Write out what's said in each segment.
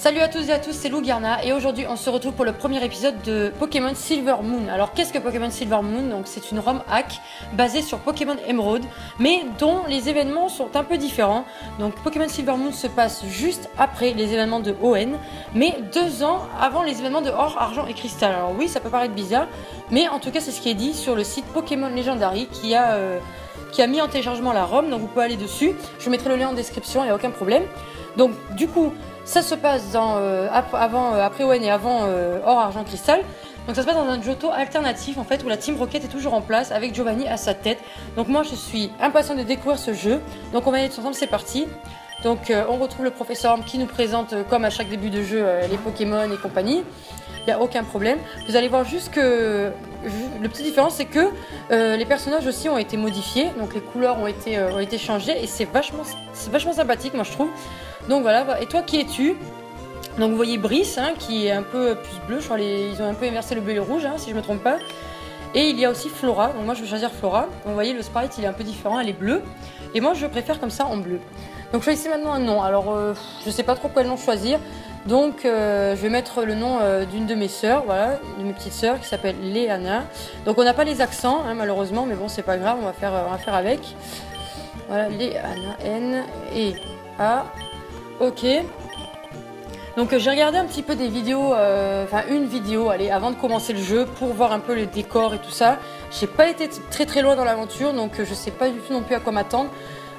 Salut à tous et à tous, c'est Lougarna et aujourd'hui on se retrouve pour le premier épisode de Pokémon Silver Moon. Alors qu'est-ce que Pokémon Silver Moon? Donc c'est une ROM hack basée sur Pokémon Emerald, mais dont les événements sont un peu différents. Donc Pokémon Silver Moon se passe juste après les événements de ON, mais 2 ans avant les événements de Or, Argent et Cristal. Alors oui, ça peut paraître bizarre, mais en tout cas c'est ce qui est dit sur le site Pokémon Legendary qui a mis en téléchargement la ROM, donc vous pouvez aller dessus. Je vous mettrai le lien en description, il n'y a aucun problème. Donc du coup, ça se passe après ON et avant Or, Argent, Cristal. Donc ça se passe dans un Johto alternatif en fait où la Team Rocket est toujours en place avec Giovanni à sa tête. Donc moi je suis impatient de découvrir ce jeu. Donc on va aller tous ensemble, c'est parti. Donc on retrouve le professeur Orm qui nous présente comme à chaque début de jeu les Pokémon et compagnie. Il n'y a aucun problème. Vous allez voir juste que le petit différence c'est que les personnages aussi ont été modifiés. Donc les couleurs ont été changées et c'est vachement sympathique moi je trouve. Donc voilà, et toi qui es-tu? Donc vous voyez Brice hein, qui est un peu plus bleu, je crois ils ont un peu inversé le bleu et le rouge hein, si je me trompe pas. Et il y a aussi Flora, donc moi je vais choisir Flora. Donc vous voyez le sprite il est un peu différent, elle est bleue. Et moi je préfère comme ça en bleu. Donc choisissez maintenant un nom, alors je sais pas trop quel nom choisir. Donc je vais mettre le nom d'une de mes sœurs, voilà, de mes petites sœurs qui s'appelle Léana. Donc on n'a pas les accents hein, malheureusement, mais bon c'est pas grave, on va faire avec. Voilà, Léana, N et A. Ok, donc j'ai regardé un petit peu des vidéos, une vidéo, allez, avant de commencer le jeu pour voir un peu les décors et tout ça. J'ai pas été très loin dans l'aventure, donc je sais pas du tout non plus à quoi m'attendre.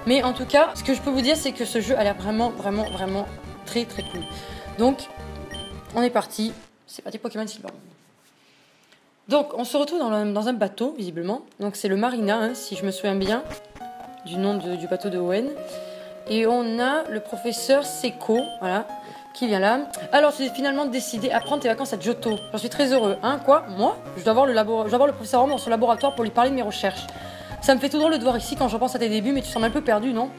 Mais en tout cas, ce que je peux vous dire, c'est que ce jeu a l'air vraiment très cool. Donc, on est parti. C'est parti Pokémon Silver. Donc, on se retrouve dans un bateau, visiblement. Donc c'est le Marina, hein, si je me souviens bien, du nom du bateau de Owen. Et on a le professeur Seko, voilà, qui vient là. Alors, tu as finalement décidé à prendre tes vacances à Johto. J'en suis très heureux. Hein, quoi? Moi? Je dois voir le professeur Orm dans son laboratoire pour lui parler de mes recherches. Ça me fait tout drôle de te voir ici quand je repense à tes débuts, mais tu sembles un peu perdu, non?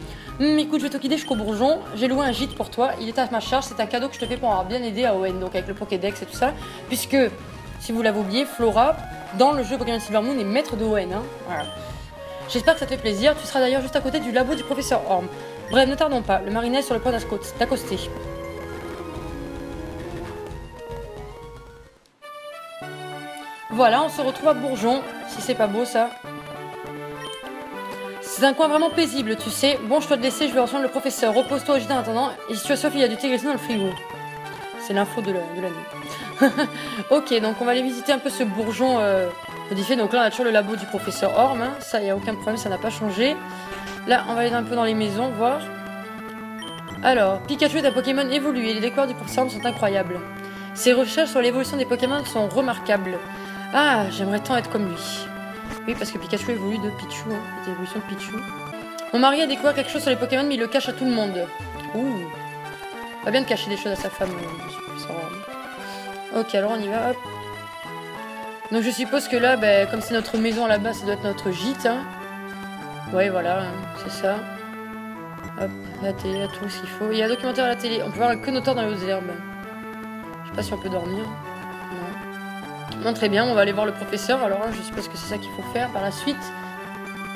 Écoute, je vais te guider jusqu'au bourgeon. J'ai loué un gîte pour toi. Il est à ma charge. C'est un cadeau que je te fais pour avoir bien aidé à ON, donc avec le Pokédex et tout ça. Puisque, si vous l'avez oublié, Flora, dans le jeu Pokémon Silver Moon, est maître de ON. Hein, voilà. J'espère que ça te fait plaisir. Tu seras d'ailleurs juste à côté du labo du professeur Orm. Bref, ne tardons pas, le Marina est sur le point d'accoster. Voilà, on se retrouve à Bourgeon, si c'est pas beau ça. C'est un coin vraiment paisible, tu sais. Bon, je dois te laisser, je vais rejoindre le professeur. Repose-toi au gîte en attendant, et si tu as soif, il y a du thé glacé dans le frigo. C'est l'info de la nuit. Ok, donc on va aller visiter un peu ce bourgeon modifié. Donc là, on a toujours le labo du professeur Orm, hein. Ça, il n'y a aucun problème, ça n'a pas changé. Là, on va aller un peu dans les maisons, voir. Alors, Pikachu est un Pokémon évolué. Les découvertes du professeur Orm sont incroyables. Ses recherches sur l'évolution des Pokémon sont remarquables. Ah, j'aimerais tant être comme lui. Oui, parce que Pikachu évolue de Pichu, hein, l'évolution de Pichu. Mon mari a découvert quelque chose sur les Pokémon, mais il le cache à tout le monde. Ouh. Pas bien de cacher des choses à sa femme, monsieur le professeur Orm. Ok, alors on y va, hop. Donc je suppose que là, comme c'est notre maison là-bas, ça doit être notre gîte, hein. Ouais, voilà, hein, c'est ça. Hop, la télé, là, tout ce qu'il faut. Il y a un documentaire à la télé. On peut voir que nos torts dans les hautes herbes. Je sais pas si on peut dormir. Non. Non, très bien, on va aller voir le professeur. Alors, je suppose que c'est ça qu'il faut faire par la suite.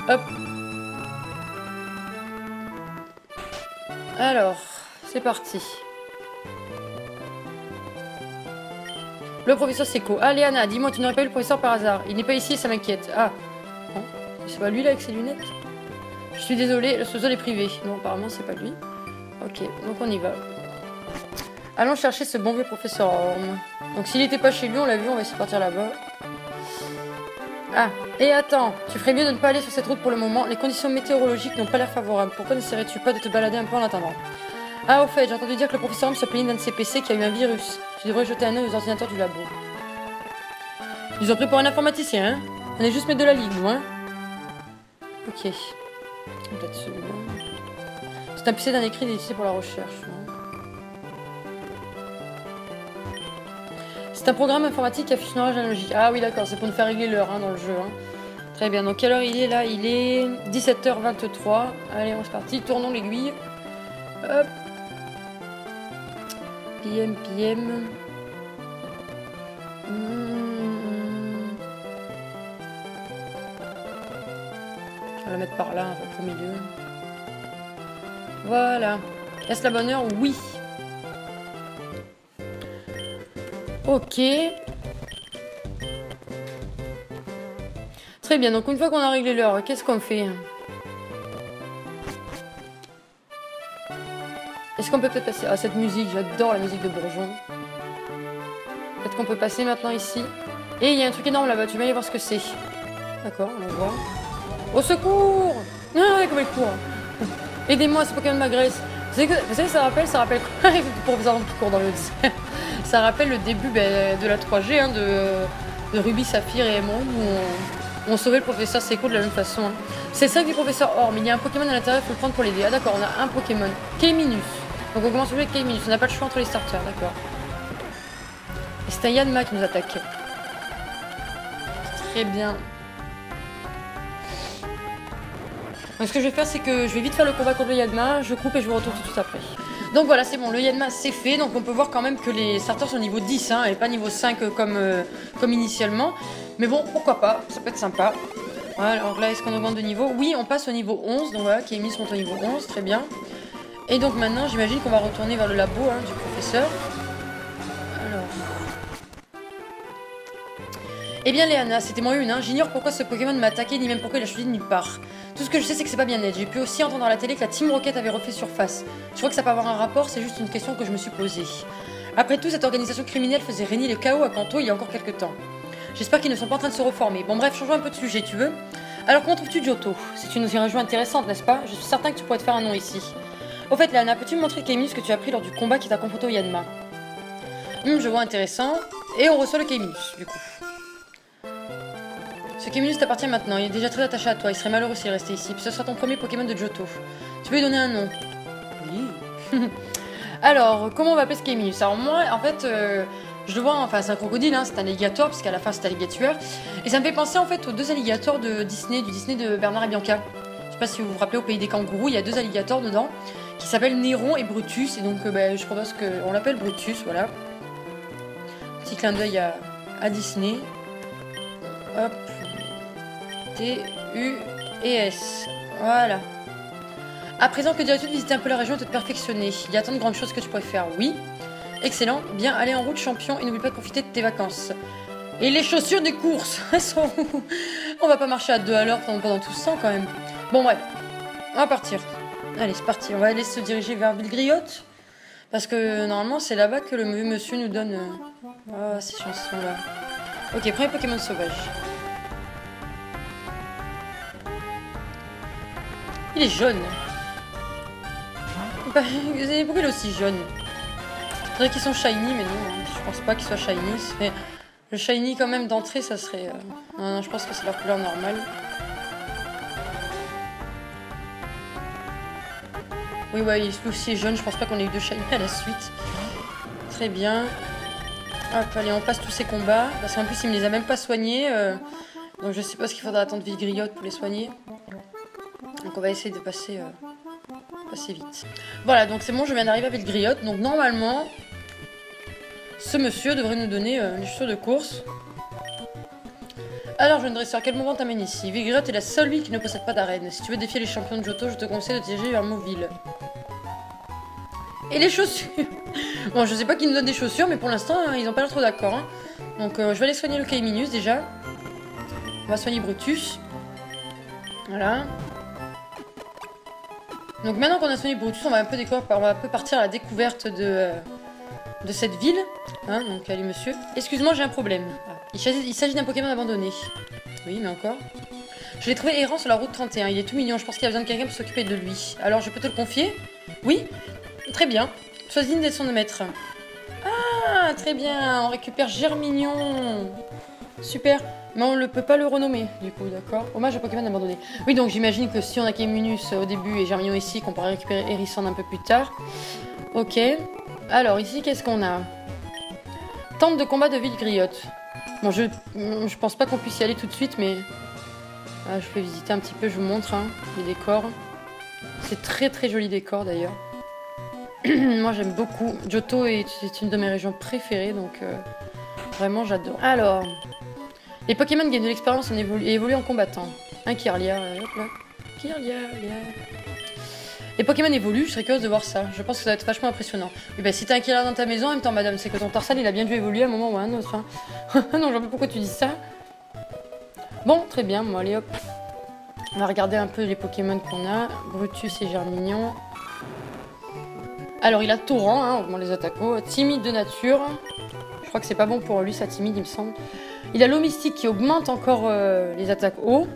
Hop. Alors, c'est parti. Le professeur Seko. Ah, Léana, dis-moi, tu n'aurais pas eu le professeur par hasard? Il n'est pas ici et ça m'inquiète. Ah. Bon. C'est pas lui là avec ses lunettes? Je suis désolée, ce sol est privé. Non, apparemment, c'est pas lui. Ok, donc on y va. Allons chercher ce bon vieux professeur Orm. Donc s'il n'était pas chez lui, on l'a vu, on va essayer de partir là-bas. Ah, et attends, tu ferais mieux de ne pas aller sur cette route pour le moment. Les conditions météorologiques n'ont pas l'air favorables. Pourquoi n'essaierais-tu pas de te balader un peu en attendant? Ah, au fait, j'ai entendu dire que le professeur Orm se plaignait d'un de ses PC qui a eu un virus. Tu devrais jeter un œil aux ordinateurs du labo. Ils ont pris pour un informaticien, hein? On est juste maître de la ligue, nous, hein? Ok. Peut-être celui-là. C'est un PC d'un écrit dédié pour la recherche. C'est un programme informatique à fusionnage analogique. Ah oui, d'accord, c'est pour nous faire régler l'heure hein, dans le jeu. Hein. Très bien, donc quelle heure il est là? Il est 17h23. Allez, on est parti, tournons l'aiguille. Hop. PM. Je vais la mettre par là, un peu au milieu. Voilà. Est-ce la bonne heure? Oui. Ok. Très bien, donc une fois qu'on a réglé l'heure, qu'est-ce qu'on fait? Est-ce qu'on peut peut-être passer à cette musique? J'adore la musique de Bourgeon. Peut-être qu'on peut passer maintenant ici. Et il y a un truc énorme là-bas, tu vas aller voir ce que c'est. D'accord, on va voir. Au secours! Ah, comme elle court. Aidez-moi, c'est Pokémon m'agresse. Vous savez, ça rappelle quoi? Le professeur qui court dans le désert. Ça rappelle le début de la 3G, hein, de Ruby, Saphir et Emerald, où on sauvait le professeur Seiko de la même façon. Hein. C'est ça que du professeur Or, mais il y a un Pokémon à l'intérieur, il faut le prendre pour l'aider. Ah d'accord, on a un Pokémon. K-Minus. Donc on commence à jouer avec K-Minus, on n'a pas le choix entre les starters, d'accord. Et c'est un Yanma qui nous attaque. Très bien. Donc ce que je vais faire, c'est que je vais vite faire le combat contre le Yanma, je coupe et je vous retrouve tout de suite après. Donc voilà, c'est bon, le Yanma c'est fait, donc on peut voir quand même que les starters sont niveau 10, hein, et pas niveau 5 comme initialement. Mais bon, pourquoi pas, ça peut être sympa. Voilà, alors là, est-ce qu'on augmente de niveau? Oui, on passe au niveau 11, donc voilà, K-Minus monte au niveau 11, très bien. Et donc maintenant, j'imagine qu'on va retourner vers le labo hein, du professeur. Alors... Eh bien Léana, c'était moi une, hein. J'ignore pourquoi ce Pokémon m'a attaqué, ni même pourquoi il a choisi de nulle part. Tout ce que je sais, c'est que c'est pas bien net. J'ai pu aussi entendre à la télé que la Team Rocket avait refait surface. Je crois que ça peut avoir un rapport, c'est juste une question que je me suis posée. Après tout, cette organisation criminelle faisait régner le chaos à Kanto il y a encore quelques temps. J'espère qu'ils ne sont pas en train de se reformer. Bon bref, changeons un peu de sujet, tu veux? Alors comment trouves-tu Johto? C'est une région intéressante, n'est-ce pas? Je suis certain que tu pourrais te faire un nom ici. Au fait, Léana, peux-tu me montrer K-Minus que tu as pris lors du combat qui t'a confronté au Yanma? Je vois intéressant. Et on reçoit le K-Minus, du coup. Ce K-Minus t'appartient maintenant, il est déjà très attaché à toi, il serait malheureux s'il restait ici, puis ce sera ton premier Pokémon de Johto. Tu peux lui donner un nom? Oui. Alors, comment on va appeler ce K-Minus? Alors moi, en fait, je le vois, enfin c'est un crocodile, hein, c'est un alligator, puisqu'à la fin c'est un alligator. Et ça me fait penser en fait aux deux alligators de Disney, du Disney de Bernard et Bianca. Je sais pas si vous vous rappelez, au pays des kangourous, il y a deux alligators dedans, qui s'appellent Néron et Brutus, et donc je propose qu'on l'appelle Brutus, voilà. Petit clin d'œil à Disney. Hop. T-U-E-S. Voilà. À présent, que dirais-tu de visiter un peu la région et de te perfectionner? Il y a tant de grandes choses que tu pourrais faire, oui. Excellent. Bien, allez en route, champion, et n'oublie pas de profiter de tes vacances. Et les chaussures des courses, elles sont où? On va pas marcher à deux à l'heure pendant tout ce temps, quand même. Bon, bref. On va partir. Allez, c'est parti. On va aller se diriger vers Villegriotte. Parce que, normalement, c'est là-bas que le monsieur nous donne... Ah, ces chansons-là. Ok, premier Pokémon sauvage. Il est jaune. Pourquoi il est aussi jaune? Je dirais qu'ils sont shiny, mais non, je pense pas qu'ils soient shiny. Mais le shiny quand même d'entrée, ça serait... Non, je pense que c'est leur couleur normale. Oui, ouais, il est aussi jaune, je pense pas qu'on ait eu de shiny à la suite. Très bien. Hop, allez, on passe tous ces combats. Parce qu'en plus, il me les a même pas soignés. Donc je sais pas ce qu'il faudra attendre Villegriotte pour les soigner. Donc on va essayer de passer vite. Voilà, donc c'est bon, je viens d'arriver à Villegriotte. Donc normalement, ce monsieur devrait nous donner les chaussures de course. Alors, jeune dresseur, quel moment t'amène ici? Villegriotte est la seule ville qui ne possède pas d'arène. Si tu veux défier les champions de Johto, je te conseille de te diriger vers Mauville. Et les chaussures? Bon, je sais pas qui nous donne des chaussures, mais pour l'instant, ils ont pas l'air trop d'accord. Hein. Donc je vais aller soigner le K-Minus déjà. On va soigner Brutus. Voilà. Donc maintenant qu'on a soigné Brutus, on va un peu partir à la découverte de cette ville. Hein, donc allez monsieur. Excuse-moi, j'ai un problème. Il s'agit d'un Pokémon abandonné. Oui, mais encore. Je l'ai trouvé errant sur la route 31. Il est tout mignon. Je pense qu'il a besoin de quelqu'un pour s'occuper de lui. Alors je peux te le confier? Oui? Très bien. Sois digne d'être son maître. Ah, très bien. On récupère Germignon. Super. Mais on ne peut pas le renommer, du coup, d'accord? Hommage à Pokémon abandonné. Oui, donc j'imagine que si on a K-Minus au début et Germignon ici, qu'on pourra récupérer Hérissand un peu plus tard. Ok. Alors, ici, qu'est-ce qu'on a? Tente de combat de Villegriotte. Bon, je pense pas qu'on puisse y aller tout de suite, mais... Ah, je vais visiter un petit peu, je vous montre hein, les décors. C'est très très joli décor, d'ailleurs. Moi, j'aime beaucoup. Johto est une de mes régions préférées, donc... vraiment, j'adore. Alors... Les Pokémon gagnent de l'expérience et évoluent en combattant. Un Kirlia, hop là. Kirlia. Les Pokémon évoluent, je serais curieuse de voir ça. Je pense que ça va être vachement impressionnant. Et ben si t'as un killer dans ta maison, en même temps, madame, c'est que ton Tarsal il a bien dû évoluer à un moment ou à un autre. Hein. Non, j'en sais pas pourquoi tu dis ça. Bon, très bien, bon, allez hop. On va regarder un peu les Pokémon qu'on a. Brutus et Germignon. Alors, il a Torrent, hein, augmente les attaquants. Timide de nature. Je crois que c'est pas bon pour lui, ça timide, il me semble. Il a l'eau mystique qui augmente encore les attaques haut.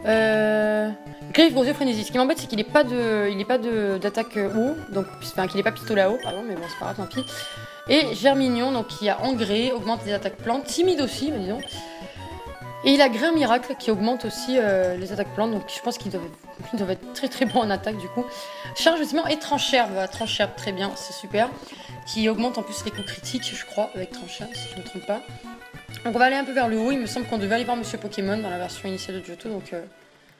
Griffe, gros yeux, frénésie. Ce qui m'embête, c'est qu'il n'est pas d'attaque haut, donc enfin qu'il n'est pas pistolet à eau, pardon, mais bon, c'est pas grave, tant pis. Et Germignon, donc qui a engrais, augmente les attaques plantes, timide aussi, mais disons. Et il a Grain Miracle qui augmente aussi les attaques plantes, donc je pense qu'ils doivent être très très bons en attaque du coup. Charge de ciment et Trancherbe, Trancherbe très bien, c'est super. Qui augmente en plus les coups critiques, je crois, avec Trancherbe, si je ne me trompe pas. Donc on va aller un peu vers le haut, il me semble qu'on devait aller voir Monsieur Pokémon dans la version initiale de Johto, donc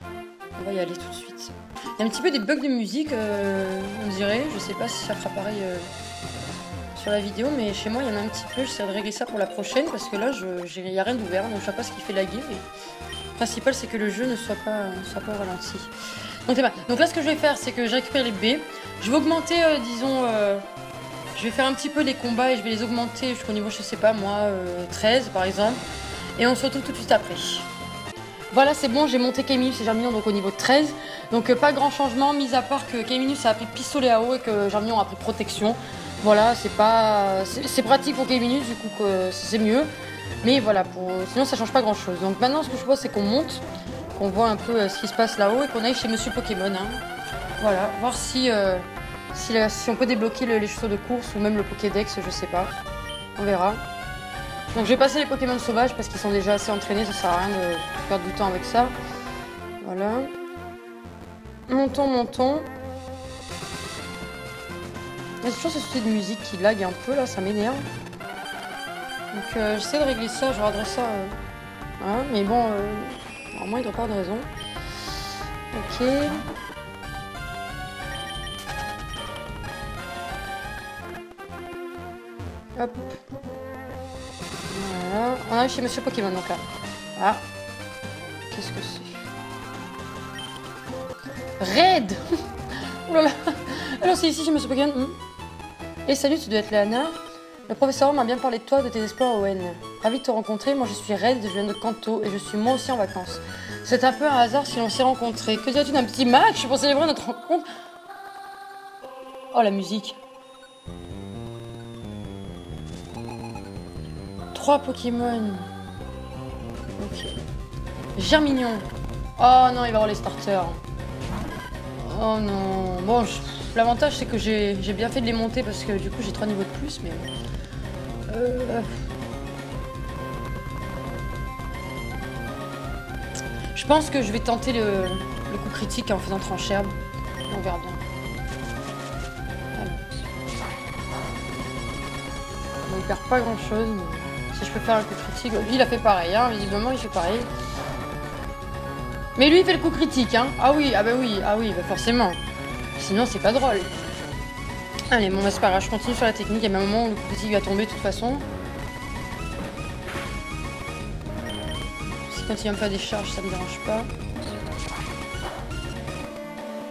on va y aller tout de suite. Il y a un petit peu des bugs de musique, on dirait, je sais pas si ça fera pareil sur la vidéo, mais chez moi il y en a un petit peu, j'essaie de régler ça pour la prochaine, parce que là il n'y a rien d'ouvert, donc je sais pas ce qui fait laguer, mais le principal c'est que le jeu ne soit pas au ralenti. Donc là ce que je vais faire, c'est que je récupère les baies, je vais augmenter, disons... je vais faire un petit peu les combats et je vais les augmenter jusqu'au niveau, je sais pas moi, 13 par exemple. Et on se retrouve tout de suite après. Voilà, c'est bon, j'ai monté Caminus et Germignon donc au niveau 13. Donc pas grand changement, mis à part que Caminus a appris pistolet à eau et que Germignon a appris protection. Voilà, c'est pratique pour Caminus, du coup c'est mieux. Mais voilà, sinon ça change pas grand chose. Donc maintenant ce que je vois c'est qu'on monte, qu'on voit un peu ce qui se passe là-haut et qu'on aille chez Monsieur Pokémon. Hein. Voilà, voir si on peut débloquer les chaussures de course ou même le Pokédex, je sais pas. On verra. Donc je vais passer les Pokémon sauvages parce qu'ils sont déjà assez entraînés, ça sert à rien de perdre du temps avec ça. Voilà. Montons, montons. Il y a toujours ce souci de musique qui lag un peu là, ça m'énerve. Donc j'essaie de régler ça, je regarderai ça. Voilà, mais bon, normalement il doit pas avoir de raison. Ok. Hop. Voilà. On arrive chez Monsieur Pokémon donc là. Ah. Qu'est-ce que c'est? Raid. Oh là là. Alors c'est ici chez Monsieur Pokémon. Et salut, tu dois être Léana. Le professeur m'a bien parlé de toi, de tes espoirs au N. Ravi de te rencontrer, moi je suis Raid, je viens de Kanto et je suis moi aussi en vacances. C'est un peu un hasard si on s'est rencontrés. Que dirais-tu d'un petit match pour célébrer notre rencontre? Oh la musique. 3 Pokémon. Ok. Germignon. Oh non, il va avoir les starters. Oh non. Bon, l'avantage c'est que j'ai bien fait de les monter parce que du coup j'ai 3 niveaux de plus, mais... Je pense que je vais tenter le coup critique en faisant Trancherbe. On verra bien. Alors. On ne perd pas grand chose, mais si je peux faire un coup critique... Lui il a fait pareil, hein. Visiblement il fait pareil. Mais lui il fait le coup critique, hein. Ah oui, bah forcément. Sinon c'est pas drôle. Allez, bon bah c'est pas grave, je continue sur la technique. Il y a un moment où le coup critique va tomber de toute façon. Si quand il va me faire des charges, ça me dérange pas.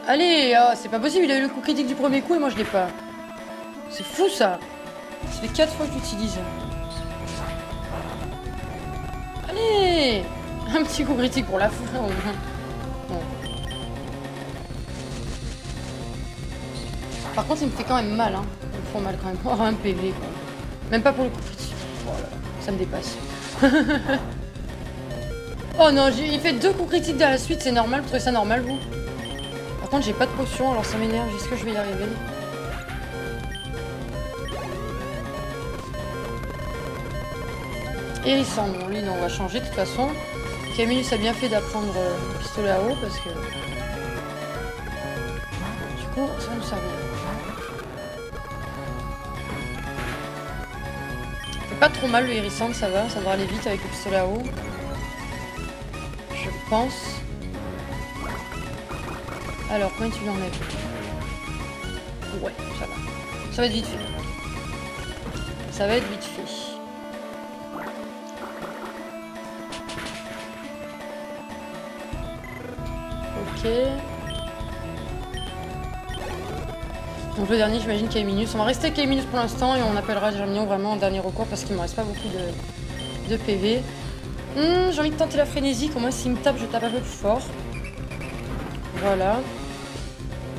Allez, oh, c'est pas possible, il a eu le coup critique du premier coup et moi je l'ai pas. C'est fou ça. Ça fait 4 fois que j'utilise. Allez, un petit coup critique pour la fin. Bon. Par contre, il me fait quand même mal. Hein. Il me fait mal quand même. Oh, un PV quoi. Même pas pour le coup critique. Oh là là, ça me dépasse. Oh non, il fait 2 coups critiques à la suite, c'est normal, vous trouvez ça normal vous? Par contre, j'ai pas de potion, alors ça m'énerve. Est-ce que je vais y arriver? Hérissant, bon lui non, on va changer de toute façon. Caminus a bien fait d'apprendre le pistolet à eau parce que... Du coup, ça va nous servir. C'est pas trop mal le hérissant, ça va devrait aller vite avec le pistolet à eau. Je pense. Alors, combien tu l'enlèves? Ouais, ça va. Ça va être vite fait. Ça va être vite fait. Ok. Donc le dernier, j'imagine Kaiminus. On va rester avec Kaiminus pour l'instant et on appellera Germignon vraiment en dernier recours parce qu'il me reste pas beaucoup de PV. J'ai envie de tenter la frénésie, au moins s'il me tape, je tape un peu plus fort. Voilà.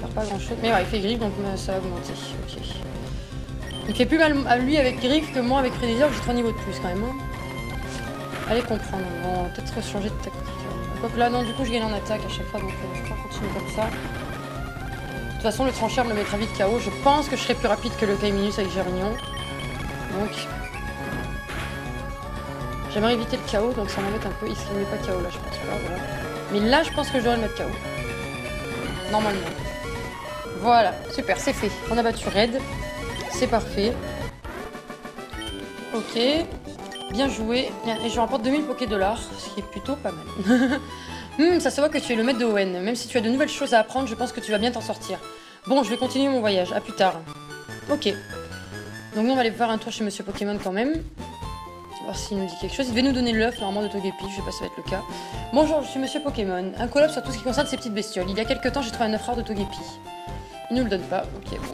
Il pas grand chose. Mais ouais, il fait griffe donc ça va augmenter. Ok. Il fait plus mal à lui avec griffe que moi avec frénésie, j'ai 3 niveaux de plus quand même. Hein. Allez comprendre. On va peut-être changer de tactique. Quoique là, non, du coup, je gagne en attaque à chaque fois donc je vais continuer comme ça. De toute façon, le trancheur me mettra vite KO. Je pense que je serai plus rapide que le Kaiminus avec Germignon. Donc. J'aimerais éviter le KO, donc ça m'embête un peu. Il se met pas KO là, je pense pas. Voilà. Mais là, je pense que je devrais le mettre KO. Normalement. Voilà, super, c'est fait. On a battu Red. C'est parfait. Ok. Bien joué. Et je remporte 2000 Poké-Dollars, ce qui est plutôt pas mal. Ça se voit que tu es le maître de Hoenn. Même si tu as de nouvelles choses à apprendre, je pense que tu vas bien t'en sortir. Bon, je vais continuer mon voyage. À plus tard. Ok. Donc nous, on va aller faire un tour chez Monsieur Pokémon quand même. Voir s'il nous dit quelque chose. Il devait nous donner l'œuf normalement de Togepi, je sais pas si ça va être le cas. Bonjour, je suis Monsieur Pokémon. Un collab sur tout ce qui concerne ces petites bestioles. Il y a quelques temps, j'ai trouvé un œuf rare de Togepi. Il nous le donne pas. Ok, bon.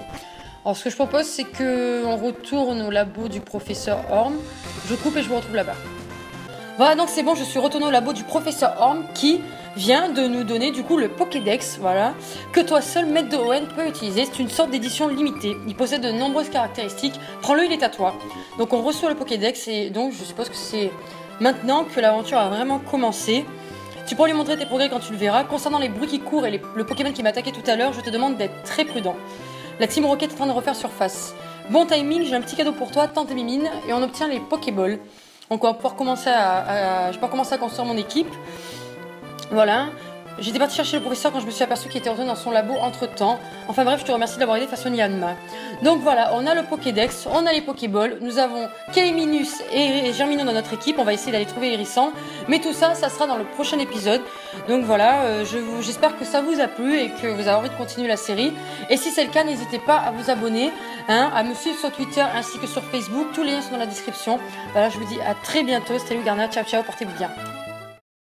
Alors ce que je propose, c'est qu'on retourne au labo du professeur Orm. Je coupe et je vous retrouve là-bas. Voilà, donc c'est bon, je suis retournée au labo du professeur Orm qui vient de nous donner du coup le Pokédex, voilà, que toi seul, maître de Hoenn, peut utiliser. C'est une sorte d'édition limitée. Il possède de nombreuses caractéristiques. Prends-le, il est à toi. Donc on reçoit le Pokédex et donc je suppose que c'est maintenant que l'aventure a vraiment commencé. Tu pourras lui montrer tes progrès quand tu le verras. Concernant les bruits qui courent et le Pokémon qui m'a attaqué tout à l'heure, je te demande d'être très prudent. La Team Rocket est en train de refaire surface. Bon timing, j'ai un petit cadeau pour toi, tente tes mimines et on obtient les Pokéballs. Donc on va pouvoir commencer je vais pouvoir commencer à construire mon équipe. Voilà. J'étais partie chercher le professeur quand je me suis aperçu qu'il était retourné dans son labo entre temps. Enfin bref, je te remercie d'avoir aidé façon Yanma. Donc voilà, on a le Pokédex, on a les Pokéballs, nous avons Kaiminus et Germignon dans notre équipe. On va essayer d'aller trouver Hérisson. Mais tout ça, ça sera dans le prochain épisode. Donc voilà, j'espère que ça vous a plu et que vous avez envie de continuer la série. Et si c'est le cas, n'hésitez pas à vous abonner, à me suivre sur Twitter ainsi que sur Facebook. Tous les liens sont dans la description. Voilà, je vous dis à très bientôt. C'était Lugarna, ciao ciao, portez-vous bien.